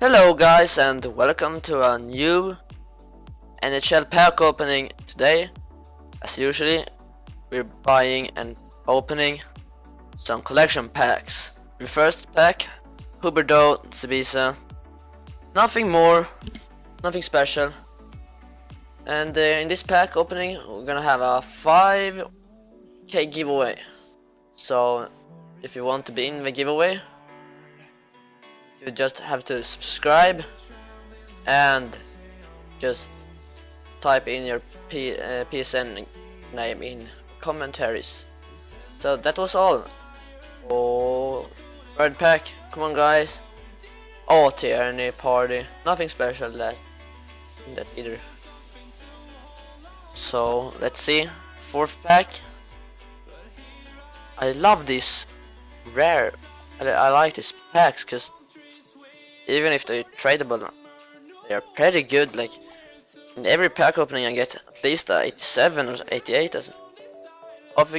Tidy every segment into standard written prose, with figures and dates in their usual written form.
Hello guys and welcome to a new NHL pack opening today. As usually, we're buying and opening some collection packs. In first pack, Huberdeau, Sibisa. Nothing more, nothing special. And in this pack opening, we're gonna have a 5k giveaway. So if you want to be in the giveaway, you just have to subscribe and just type in your PSN name in commentaries. So that was all. Oh, third pack, come on guys. Oh, Tierney party, nothing special that either. So let's see, fourth pack. I love this rare. I like these packs because even if they're tradable, they are pretty good. Like in every pack opening, I get at least a 87 or 88. Hope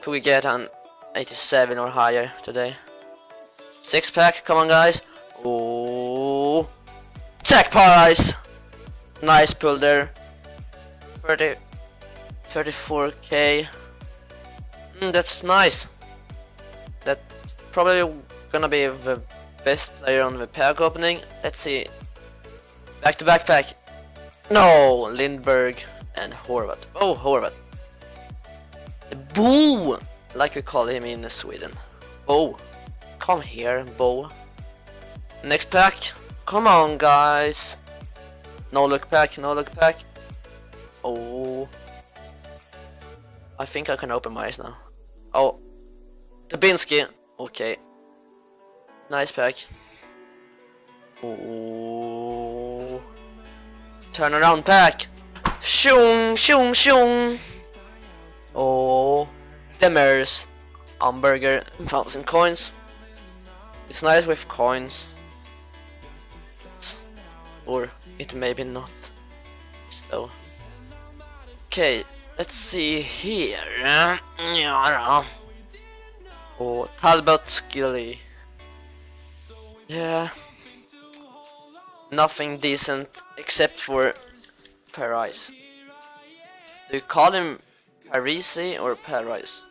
we get an 87 or higher today. Six pack, come on guys. Oh, Zach Parise, nice pull there. 34k. That's nice. That's probably gonna be the best player on the pack opening. Let's see. Back to back pack. No, Lindberg and Horvat. Oh, Horvat. Boo! Like we call him in Sweden. Bo. Come here, Bo. Next pack. Come on, guys. No look pack, no look pack. Oh. I think I can open my eyes now. Oh. Dubinsky. Okay. Nice pack. Oh. Turn around pack. Shung, shung, shung. Oh. Demers. Hamburger. 1,000 coins. It's nice with coins. Or it maybe not. So. Okay. Let's see here. Oh, Talbot Skilly. Yeah. Nothing decent except for Parise. Do you call him Parisi or Parise?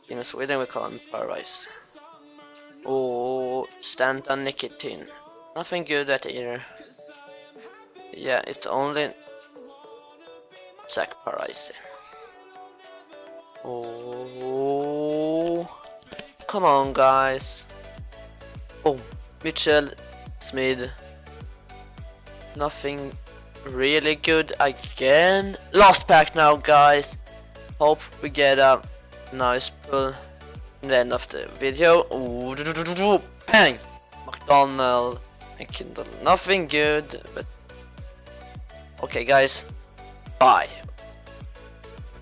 In Sweden we call him Parise. Oh, Stanton Nikitin. Nothing good at either. Yeah, it's only Zach Parise. Oh, come on guys. Oh, Mitchell, Smith. Nothing really good again. Last pack now guys. Hope we get a nice pull in the end of the video. Ooh, bang! McDonald and Kindle. Nothing good, but okay guys. Bye.